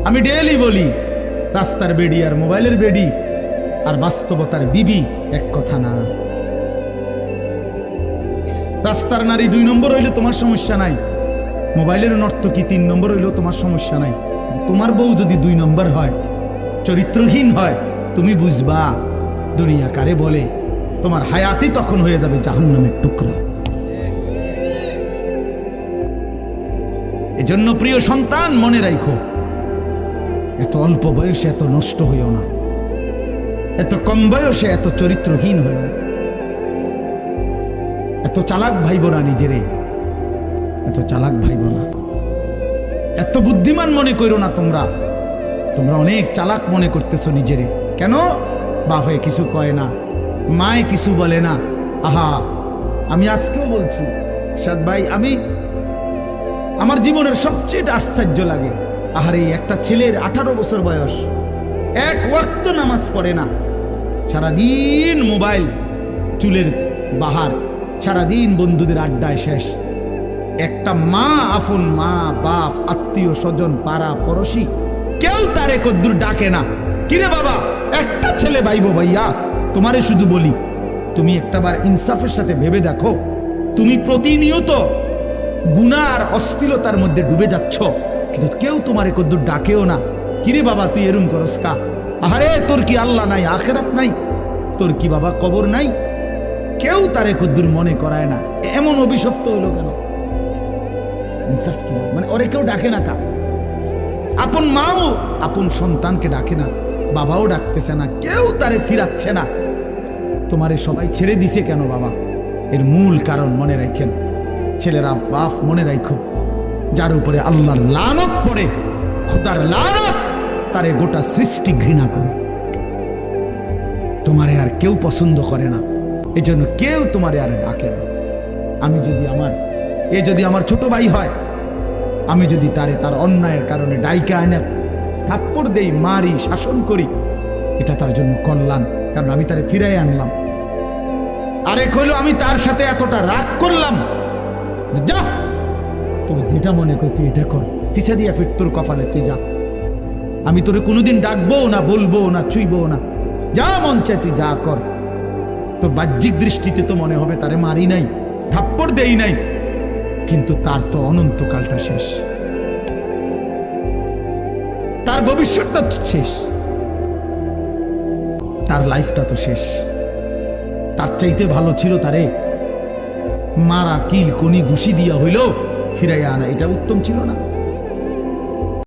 আমি ডেইলি বলি, রাস্তার বেডি আর মোবাইলের বেডি আর বাস্তবতার বিবি এক কথা না। রাস্তার নারী 2 নম্বর হইলে তোমার সমস্যা নাই, মোবাইলের নর্তকী 3 নম্বর হইলেও তোমার সমস্যা নাই। তোমার বউ যদি 2 নম্বর হয়, চরিত্রহীন হয়, তুমি বুঝবা দুনিয়া কারে বলে। তোমার হায়াতই তখন হয়ে যাবে জাহান্নামের টুকরা। এজন্য প্রিয় সন্তান, মনে রাখো, এত অল্প বয়সে এত নষ্ট হইও না, এত কম বয়সে এত চরিত্রহীন হইও না, এত চালাক ভাইব না নিজেরে, এত চালাক ভাইব না, এত বুদ্ধিমান মনে করো না। তোমরা অনেক চালাক মনে করতেছো নিজেরে। কেন? বাপে কিছু কয় না, মায়ে কিছু বলে না। আহা, আমি আজকেও বলছি সাদ ভাই, আমার জীবনের সবচেয়ে আশ্চর্য লাগে, আহারে একটা ছেলের 18 বছর বয়স, 1 ওয়াক্ত নামাজ পড়ে না, সারাদিন মোবাইল, চুলের বাহার, সারাদিন বন্ধুদের আড্ডায় শেষ। একটা মা, আপন মা, বাপ, আত্মীয় স্বজন, পাড়া পড়শি, কেউ তারে কদ্দুর ডাকে না। কিরে বাবা, একটা ছেলে ভাইবো ভাইয়া, তোমারে শুধু বলি, তুমি একটাবার ইনসাফের সাথে ভেবে দেখো, তুমি প্রতিনিয়ত গুনাহ আর অশ্লীলতার মধ্যে ডুবে যাচ্ছ, কিন্তু কেউ তোমারে কদ্দুর ডাকেও না। কিরে বাবা, তুই এরম করস কা? আরে তোর কি আল্লাহ নাই, আখেরাত নাই? তোর কি বাবা কবর নাই? কেউ তারে কদ্দুর মনে করায় না। এমন অভিশপ্ত হলো কেন? ইনসাফ কি? মানে ওরে কেউ ডাকে না কা? আপন মাও আপন সন্তানকে ডাকে না, বাবাও ডাকতেছে না, কেউ তারে ফিরাচ্ছে না। তোমারে সবাই ছেড়ে দিছে কেন বাবা? এর মূল কারণ মনে রাখেন, ছেলেরা বাপ মনে রাখো, যার উপরে আল্লাহর লানত পড়ে, খোদার লানত, তারে গোটা সৃষ্টি ঘৃণা করে। তোমারে আর কেউ পছন্দ করে না, এজন্য কেউ তোমারে আর ডাকে না। যদি আমার ছোট ভাই হয়, আমি যদি তার অন্যায়ের কারণে ডাইকা আনে থাপ্পড় দেই, মারি, শাসন করি, এটা তার জন্য কল্যাণ, কারণ আমি তারে ফিরাই আনলাম। আরে কইলো আমি তার সাথে এতটা রাগ করলাম, যা তোর যেটা মনে কর তুই এটা কর, পিছা দিয়া ফির তোর কপালে তুই যা, আমি তোরে কোনোদিন ডাকবো না, বলবো না, ছুঁইবো না, যা মন চায় তুই যা কর। তো বাহ্যিক দৃষ্টিতে তো মনে হবে তারে মারি নাই, থাপ্পড় দেই নাই, কিন্তু তার তো অনন্তকালটা শেষ, তার ভবিষ্যৎটা শেষ, তার লাইফটা তো শেষ। তার চাইতে ভালো ছিল তারে মারা, কিল, কনি, ঘুষি দিয়া হইল ফিরাইয়া আনা, এটা উত্তম ছিল না?